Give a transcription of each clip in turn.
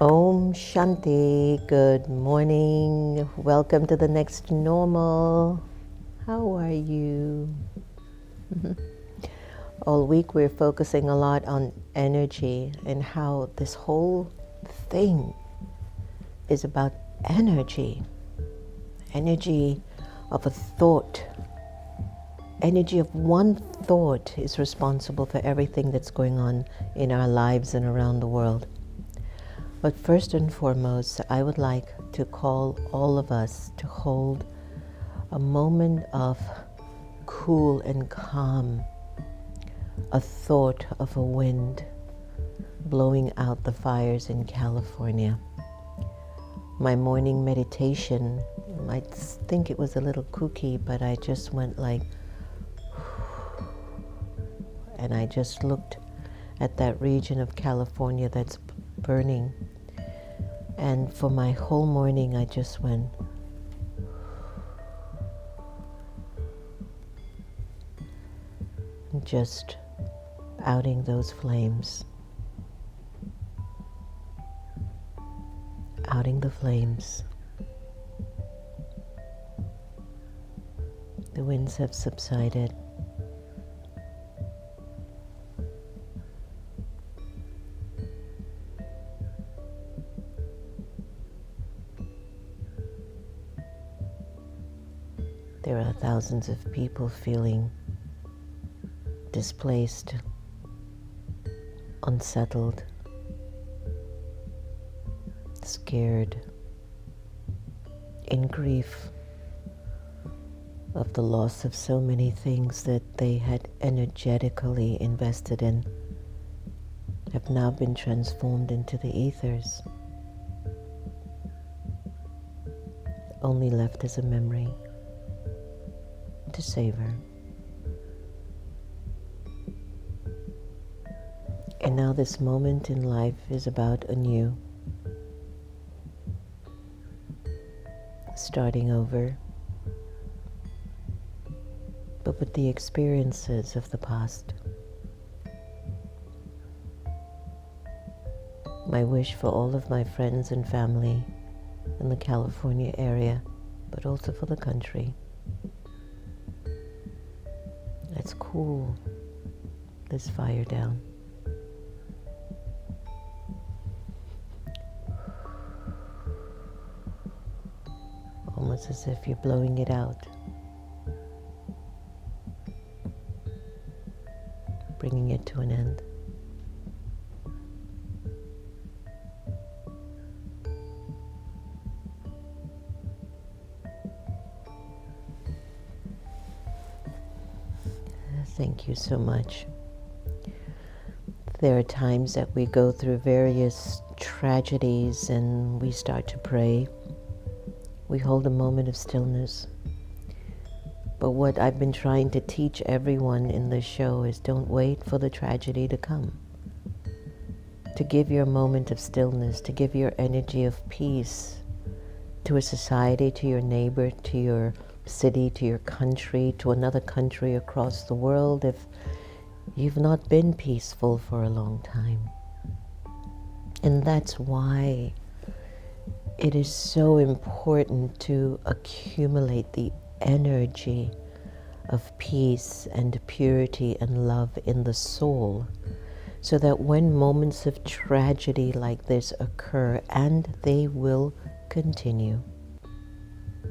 Om Shanti, good morning. Welcome to the next normal. How are you? All week we're focusing a lot on energy and how this whole thing is about energy. Energy of a thought. Energy of one thought is responsible for everything that's going on in our lives and around the world. But first and foremost, I would like to call all of us to hold a moment of cool and calm, a thought of a wind blowing out the fires in California. My morning meditation, you might think it was a little kooky, but I just went like, and I just looked at that region of California that's burning. And for my whole morning, I just went, just outing those flames. Outing the flames. The winds have subsided. There are thousands of people feeling displaced, unsettled, scared, in grief of the loss of so many things that they had energetically invested in, have now been transformed into the ethers, only left as a memory to savor. And now this moment in life is about anew, starting over, but with the experiences of the past. My wish for all of my friends and family in the California area, but also for the country. Let's cool this fire down. Almost as if you're blowing it out, bringing it to an end. Thank you so much. There are times that we go through various tragedies and we start to pray. We hold a moment of stillness. But what I've been trying to teach everyone in this show is don't wait for the tragedy to come. To give your moment of stillness, to give your energy of peace to a society, to your neighbor, to your city, to your country, to another country across the world if you've not been peaceful for a long time. And that's why it is so important to accumulate the energy of peace and purity and love in the soul, so that when moments of tragedy like this occur, and they will continue,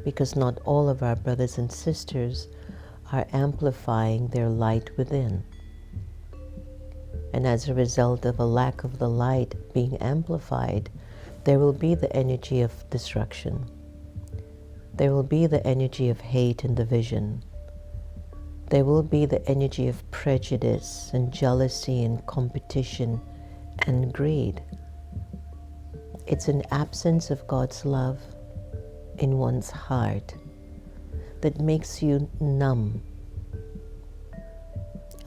because not all of our brothers and sisters are amplifying their light within. And as a result of a lack of the light being amplified, there will be the energy of destruction. There will be the energy of hate and division. There will be the energy of prejudice and jealousy and competition and greed. It's an absence of God's love in one's heart that makes you numb.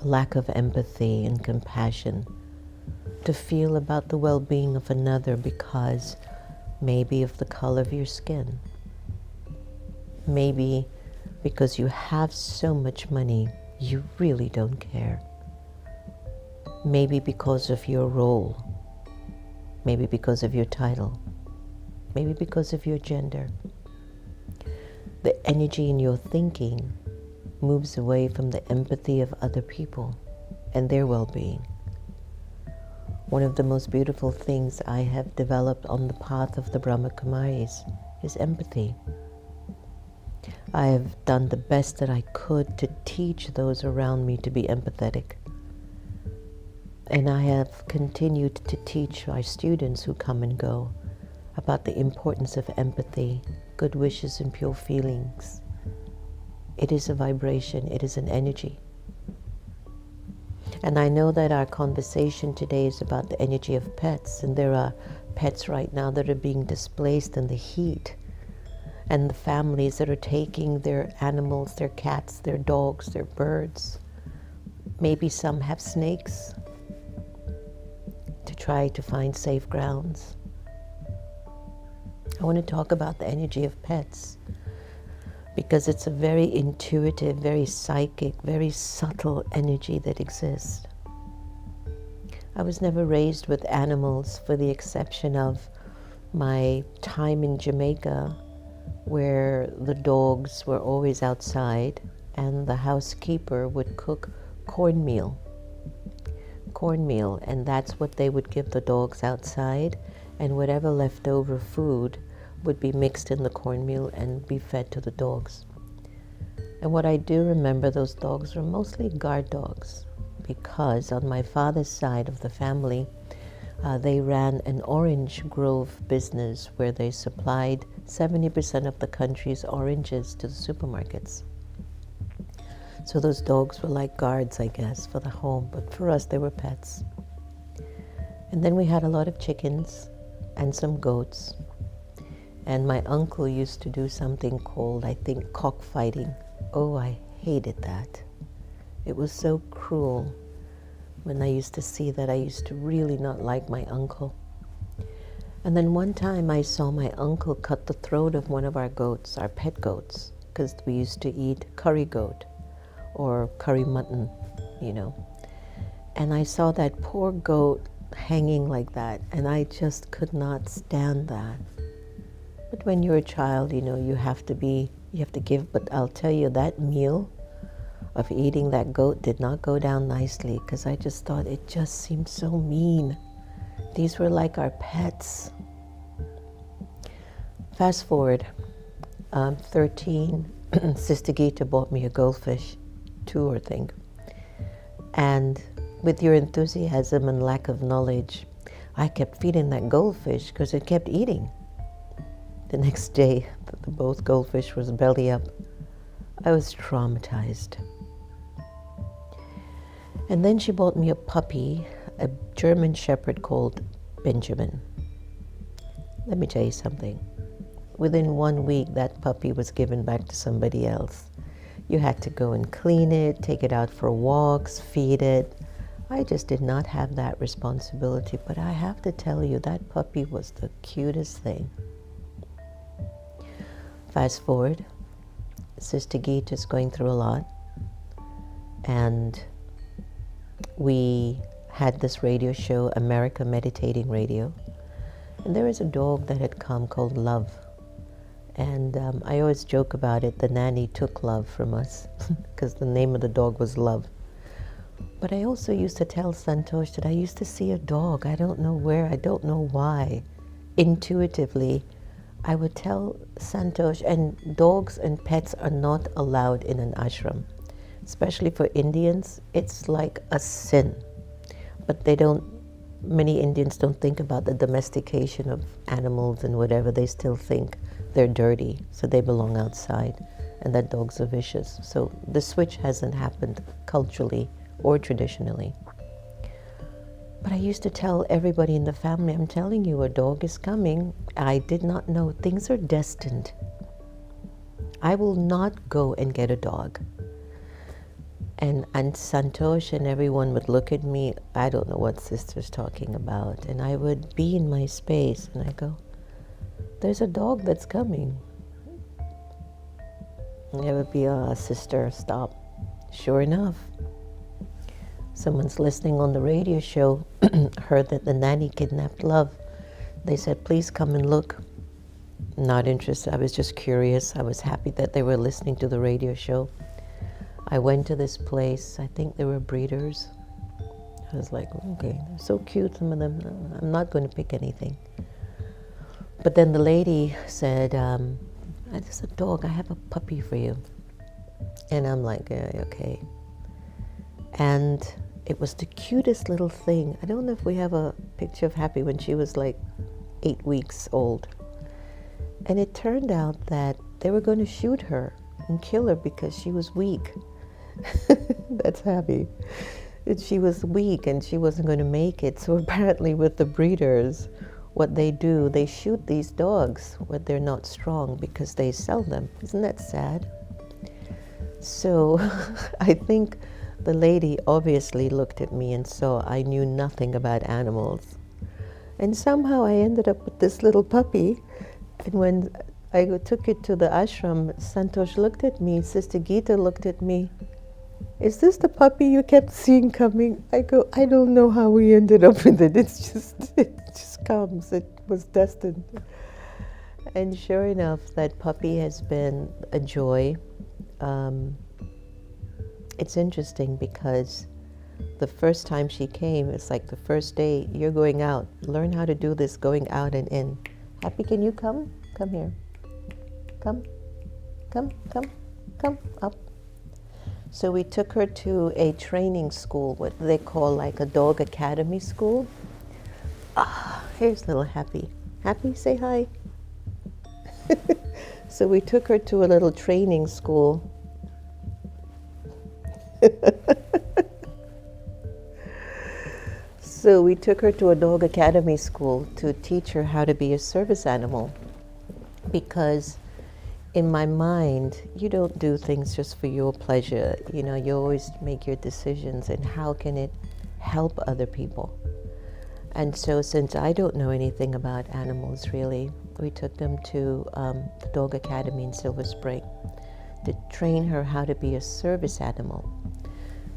Lack of empathy and compassion to feel about the well-being of another because maybe of the color of your skin, maybe because you have so much money you really don't care, maybe because of your role, maybe because of your title, maybe because of your gender. The energy in your thinking moves away from the empathy of other people and their well-being. One of the most beautiful things I have developed on the path of the Brahma Kumaris is empathy. I have done the best that I could to teach those around me to be empathetic. And I have continued to teach our students who come and go about the importance of empathy, good wishes, and pure feelings. It is a vibration, it is an energy. And I know that our conversation today is about the energy of pets, and there are pets right now that are being displaced in the heat, and the families that are taking their animals, their cats, their dogs, their birds. Maybe some have snakes to try to find safe grounds. I want to talk about the energy of pets because it's a very intuitive, very psychic, very subtle energy that exists. I was never raised with animals, for the exception of my time in Jamaica, where the dogs were always outside and the housekeeper would cook cornmeal, and that's what they would give the dogs outside, and whatever leftover food would be mixed in the cornmeal and be fed to the dogs. And what I do remember, those dogs were mostly guard dogs, because on my father's side of the family, they ran an orange grove business where they supplied 70% of the country's oranges to the supermarkets. So those dogs were like guards, I guess, for the home, but for us they were pets. And then we had a lot of chickens and some goats. And my uncle used to do something called, I think, cockfighting. Oh, I hated that. It was so cruel. When I used to see that, I used to really not like my uncle. And then one time I saw my uncle cut the throat of one of our goats, our pet goats, because we used to eat curry goat or curry mutton, you know. And I saw that poor goat hanging like that, and I just could not stand that. But when you're a child, you know, you have to give, but I'll tell you, that meal of eating that goat did not go down nicely, because I just thought it just seemed so mean. These were like our pets. Fast forward, 13, Sister Gita bought me a goldfish, 2 I think. And with your enthusiasm and lack of knowledge, I kept feeding that goldfish because it kept eating. The next day, both goldfish was belly up. I was traumatized. And then she bought me a puppy, a German Shepherd called Benjamin. Let me tell you something. Within 1 week, that puppy was given back to somebody else. You had to go and clean it, take it out for walks, feed it. I just did not have that responsibility, but I have to tell you, that puppy was the cutest thing. Fast forward, Sister Gita is going through a lot, and we had this radio show, America Meditating Radio, and there was a dog that had come called Love, and I always joke about it, the nanny took Love from us, because the name of the dog was Love. But I also used to tell Santosh that I used to see a dog, I don't know where, I don't know why, intuitively, I would tell Santosh, and dogs and pets are not allowed in an ashram. Especially for Indians, it's like a sin. But many Indians don't think about the domestication of animals and whatever. They still think they're dirty, so they belong outside, and that dogs are vicious. So the switch hasn't happened culturally or traditionally. But I used to tell everybody in the family, I'm telling you, a dog is coming. I did not know. Things are destined. I will not go and get a dog. And Santosh and everyone would look at me, I don't know what Sister's talking about. And I would be in my space and I go, there's a dog that's coming. And it would be, Sister, stop. Sure enough, someone's listening on the radio show heard that the nanny kidnapped Love They said, please come and look. Not interested. I was just curious. I was happy that they were listening to the radio show. I went to this place. I think they were breeders. I was like, okay, they're so cute, some of them. I'm not going to pick anything. But then the lady said, there's a dog. I have a puppy for you. And I'm like, okay. And it was the cutest little thing. I don't know if we have a picture of Happy when she was like 8 weeks old. And it turned out that they were going to shoot her and kill her because she was weak. That's Happy. She was weak and she wasn't going to make it. So apparently with the breeders, what they do, they shoot these dogs when they're not strong because they sell them. Isn't that sad? So I think the lady obviously looked at me and saw I knew nothing about animals. And somehow I ended up with this little puppy. And when I took it to the ashram, Santosh looked at me, Sister Gita looked at me. Is this the puppy you kept seeing coming? I go, I don't know how we ended up with it. It just comes. It was destined. And sure enough, that puppy has been a joy. It's interesting because the first time she came, it's like the first day, you're going out. Learn how to do this going out and in. Happy, can you come? Come here. Come up. So we took her to a training school, what they call like a dog academy school. Here's little Happy. Happy, say hi. So we took her to a little training school. So we took her to a dog academy school to teach her how to be a service animal. Because in my mind, you don't do things just for your pleasure. You know, you always make your decisions and how can it help other people. And so since I don't know anything about animals really, we took them to the dog academy in Silver Spring to train her how to be a service animal.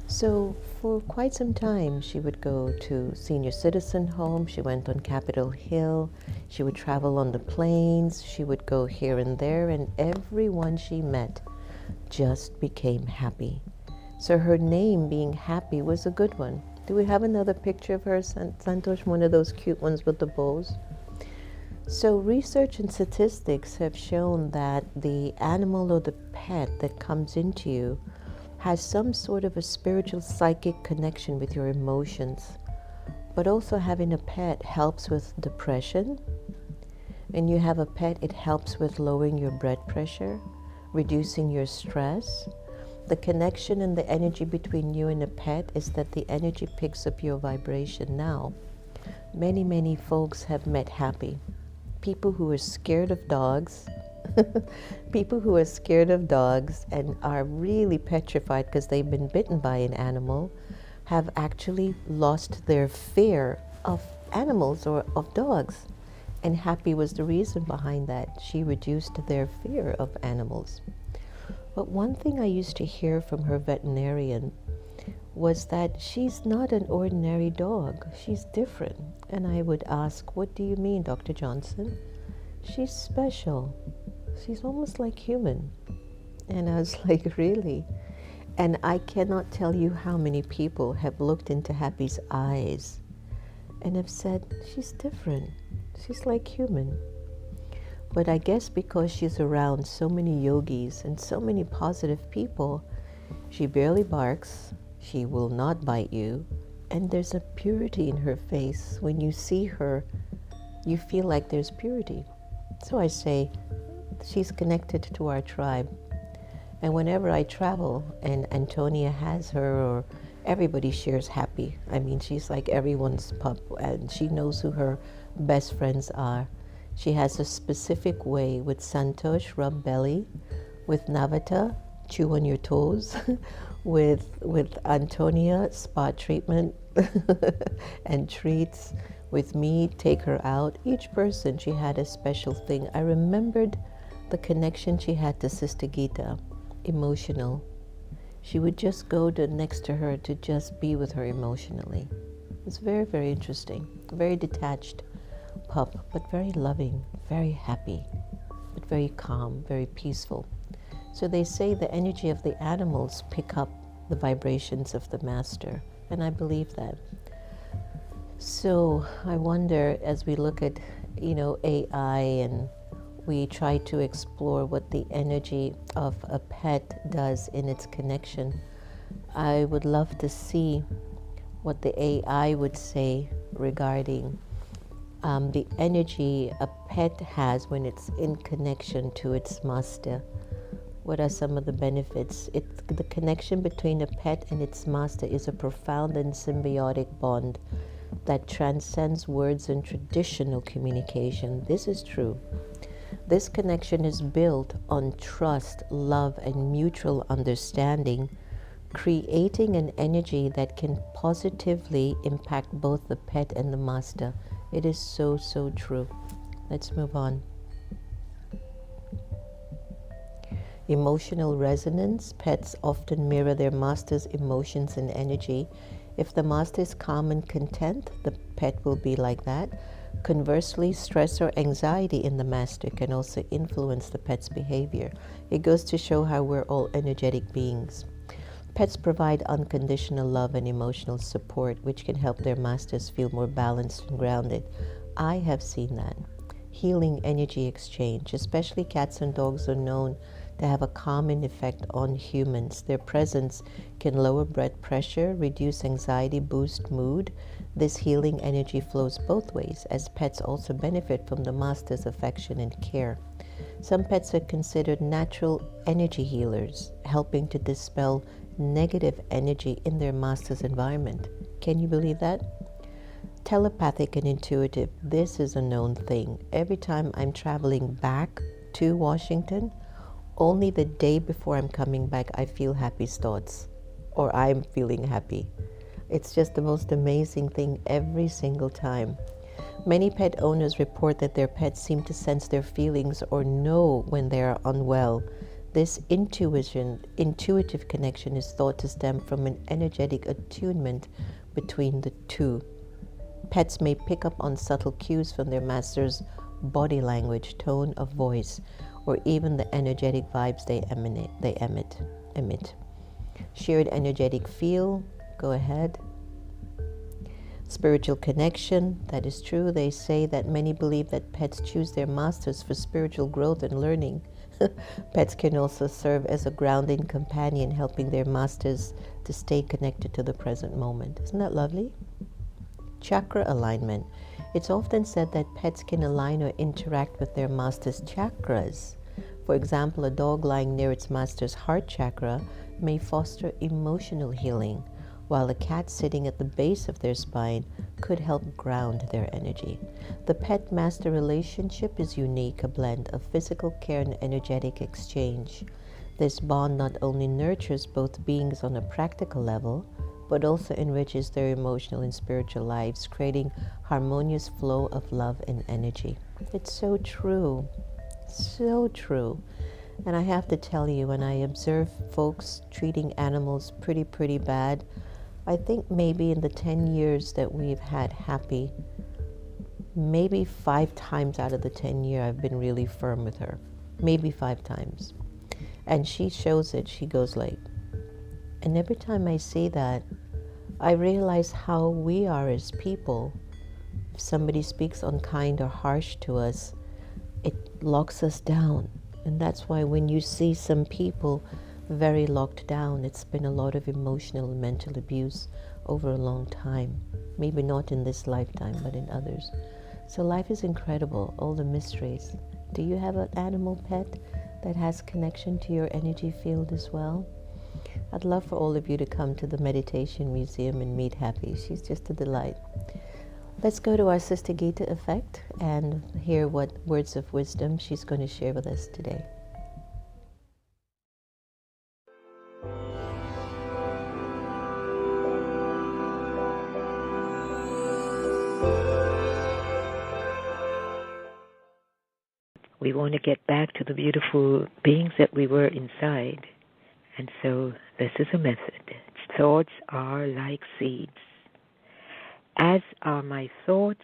So for quite some time, she would go to senior citizen home. She went on Capitol Hill. She would travel on the plains. She would go here and there, and everyone she met just became happy. So her name being Happy was a good one. Do we have another picture of her, Santosh? One of those cute ones with the bows? So research and statistics have shown that the animal or the pet that comes into you has some sort of a spiritual psychic connection with your emotions. But also having a pet helps with depression. When you have a pet, it helps with lowering your blood pressure, reducing your stress. The connection and the energy between you and a pet is that the energy picks up your vibration. Now, many folks have met Happy. People who are scared of dogs, people who are scared of dogs and are really petrified because they've been bitten by an animal, have actually lost their fear of animals or of dogs. And Happy was the reason behind that. She reduced their fear of animals. But one thing I used to hear from her veterinarian was that she's not an ordinary dog. She's different. And I would ask, what do you mean, Dr. Johnson? She's special. She's almost like human. And I was like, really? And I cannot tell you how many people have looked into Happy's eyes and have said, she's different. She's like human. But I guess because she's around so many yogis and so many positive people, she barely barks, she will not bite you, and there's a purity in her face. When you see her, you feel like there's purity. So I say, she's connected to our tribe. And whenever I travel and Antonia has her, or everybody shares Happy. I mean, she's like everyone's pup, and she knows who her best friends are. She has a specific way with Santosh, rub belly, with Navata, chew on your toes, with Antonia, spot treatment and treats, with me, take her out. Each person, she had a special thing. I remembered the connection she had to Sister Gita, emotional. She would just go next to her to just be with her emotionally. It's very, very interesting, very detached. pup, but very loving, very happy, but very calm, very peaceful. So they say the energy of the animals pick up the vibrations of the master, and I believe that. So I wonder, as we look at, AI, and we try to explore what the energy of a pet does in its connection, I would love to see what the AI would say regarding the energy a pet has when it's in connection to its master. What are some of the benefits? The connection between a pet and its master is a profound and symbiotic bond that transcends words and traditional communication. This is true. This connection is built on trust, love, and mutual understanding, creating an energy that can positively impact both the pet and the master. It is so, so true. Let's move on. Emotional resonance. Pets often mirror their master's emotions and energy. If the master is calm and content, the pet will be like that. Conversely, stress or anxiety in the master can also influence the pet's behavior. It goes to show how we're all energetic beings. Pets provide unconditional love and emotional support, which can help their masters feel more balanced and grounded. I have seen that. Healing energy exchange, especially cats and dogs, are known to have a calming effect on humans. Their presence can lower blood pressure, reduce anxiety, boost mood. This healing energy flows both ways, as pets also benefit from the master's affection and care. Some pets are considered natural energy healers, helping to dispel negative energy in their master's environment. Can you believe that? Telepathic and intuitive. This is a known thing. Every time I'm traveling back to Washington, only the day before I'm coming back, I feel happy thoughts, or I'm feeling happy. It's just the most amazing thing every single time. Many pet owners report that their pets seem to sense their feelings or know when they are unwell. This intuitive connection is thought to stem from an energetic attunement between the two. Pets may pick up on subtle cues from their master's body language, tone of voice, or even the energetic vibes they emit. Shared energetic feel, go ahead. Spiritual connection, that is true. They say that many believe that pets choose their masters for spiritual growth and learning. Pets can also serve as a grounding companion, helping their masters to stay connected to the present moment. Isn't that lovely? Chakra alignment. It's often said that pets can align or interact with their master's chakras. For example, a dog lying near its master's heart chakra may foster emotional healing, while a cat sitting at the base of their spine could help ground their energy. The pet-master relationship is unique, a blend of physical care and energetic exchange. This bond not only nurtures both beings on a practical level, but also enriches their emotional and spiritual lives, creating harmonious flow of love and energy. It's so true, so true. And I have to tell you, when I observe folks treating animals pretty bad, I think maybe in the 10 years that we've had Happy, maybe 5 times out of the 10 years I've been really firm with her. Maybe 5 times. And she shows it, she goes like, and every time I see that, I realize how we are as people. If somebody speaks unkind or harsh to us, it locks us down. And that's why when you see some people very locked down, it's been a lot of emotional and mental abuse over a long time. Maybe not in this lifetime, but in others. So life is incredible, all the mysteries. Do you have an animal pet that has connection to your energy field as well? I'd love for all of you to come to the Meditation Museum and meet Happy. She's just a delight. Let's go to our Sister Gita effect and hear what words of wisdom she's going to share with us today. We want to get back to the beautiful beings that we were inside. And so this is a method. Thoughts are like seeds. As are my thoughts,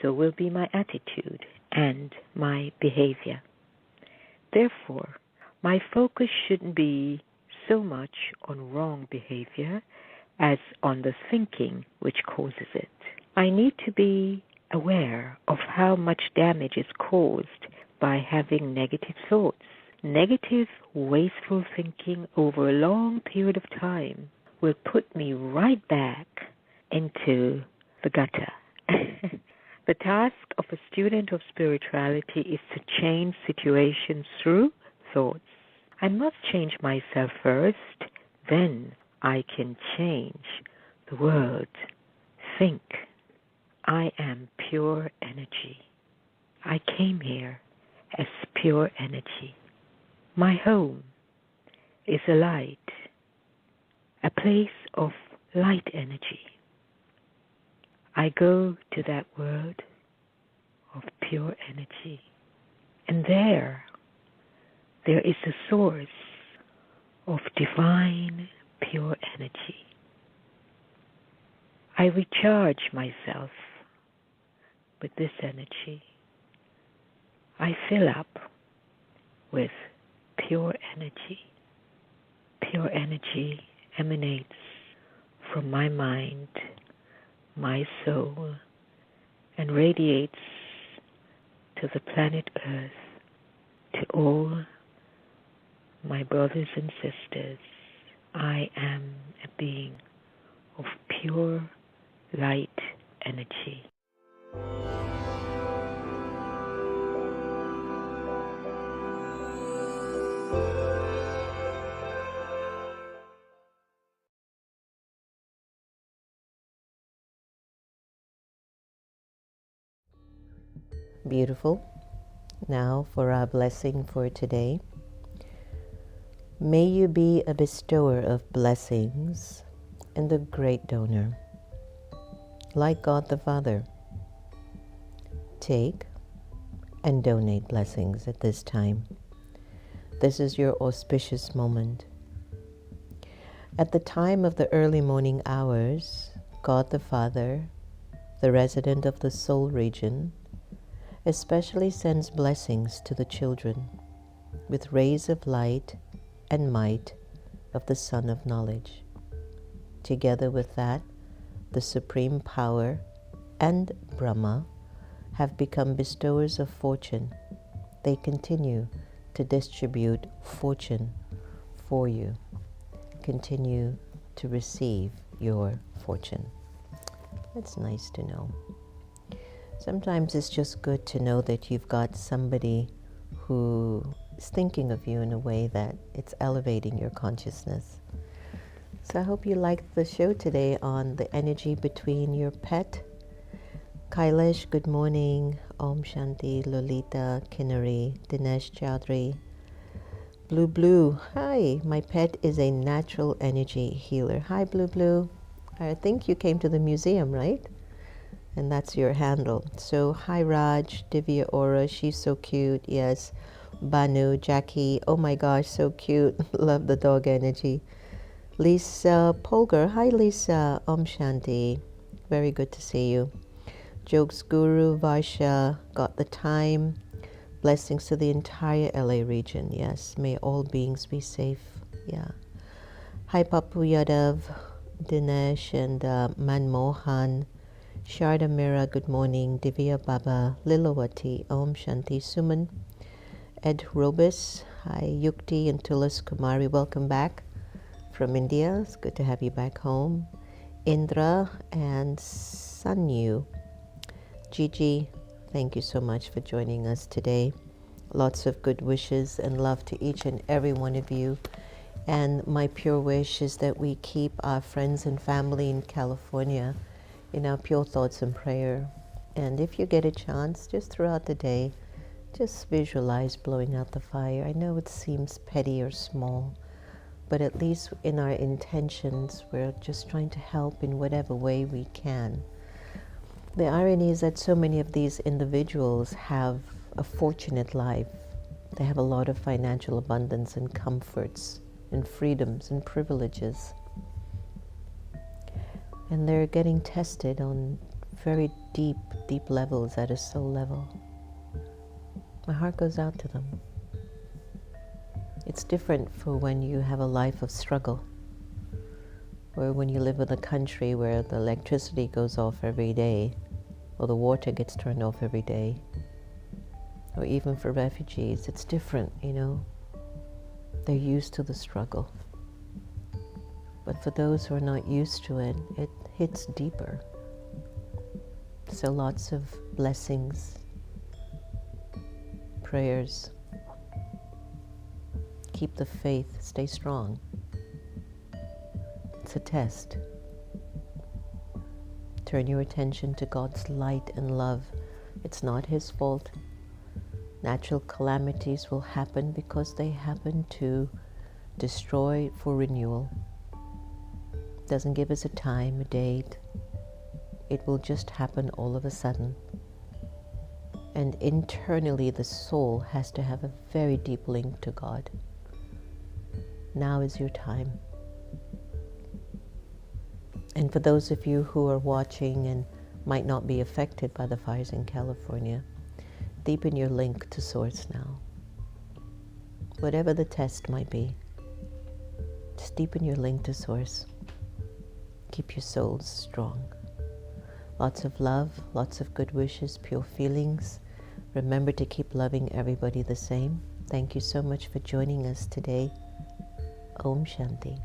so will be my attitude and my behavior. Therefore, my focus shouldn't be so much on wrong behavior as on the thinking which causes it. I need to be aware of how much damage is caused by having negative thoughts. Negative, wasteful thinking over a long period of time will put me right back into the gutter. The task of a student of spirituality is to change situations through thoughts. I must change myself first, then I can change the world. Think. I am pure energy. I came here as pure energy. My home is a light, a place of light energy. I go to that world of pure energy, and there is the source of divine pure energy. I recharge myself with this energy. I fill up with pure energy. Pure energy emanates from my mind, my soul, and radiates to the planet Earth, to all my brothers and sisters. I am a being of pure light energy. Beautiful. Now for our blessing for today. May you be a bestower of blessings and a great donor. Like God the Father, take and donate blessings at this time. This is your auspicious moment. At the time of the early morning hours, God the Father, the resident of the soul region, especially sends blessings to the children with rays of light and might of the Sun of Knowledge. Together with that, the Supreme Power and Brahma have become bestowers of fortune. They continue to distribute fortune for you. Continue to receive your fortune. That's nice to know. Sometimes it's just good to know that you've got somebody who is thinking of you in a way that it's elevating your consciousness. So I hope you liked the show today on the energy between your pet. Kailash, good morning. Om Shanti, Lolita, Kinnari, Dinesh Chaudhary. Blue Blue, hi. My pet is a natural energy healer. Hi, Blue Blue. I think you came to the museum, right? And that's your handle. So hi Raj, Divya Aura, she's so cute. Yes, Banu, Jackie, oh my gosh, so cute. Love the dog energy. Lisa Polgar, hi Lisa, Om Shanti, very good to see you. Jokes Guru, Varsha, got the time. Blessings to the entire LA region. Yes, may all beings be safe. Yeah. Hi Papu Yadav, Dinesh and Manmohan. Sharda Mira, good morning. Divya Baba, Lilawati, Om Shanti, Suman, Ed Robis, hi Yukti and Tulas Kumari, welcome back from India. It's good to have you back home. Indra and Sanyu. Gigi, thank you so much for joining us today. Lots of good wishes and love to each and every one of you. And my pure wish is that we keep our friends and family in California in our pure thoughts and prayer. And if you get a chance, just throughout the day, just visualize blowing out the fire. I know it seems petty or small, but at least in our intentions, we're just trying to help in whatever way we can. The irony is that so many of these individuals have a fortunate life. They have a lot of financial abundance and comforts and freedoms and privileges. And they're getting tested on very deep, deep levels at a soul level. My heart goes out to them. It's different for when you have a life of struggle, or when you live in a country where the electricity goes off every day, or the water gets turned off every day, or even for refugees. It's different, you know. They're used to the struggle. But for those who are not used to it, it hits deeper. So lots of blessings, prayers. Keep the faith, stay strong. It's a test. Turn your attention to God's light and love. It's not His fault. Natural calamities will happen because they happen to destroy for renewal. Doesn't give us a time, a date. It will just happen all of a sudden. And internally the soul has to have a very deep link to God. Now is your time. And for those of you who are watching and might not be affected by the fires in California, deepen your link to Source now. Whatever the test might be, just deepen your link to Source. Keep your souls strong. Lots of love, lots of good wishes, pure feelings. Remember to keep loving everybody the same. Thank you so much for joining us today. Om Shanti.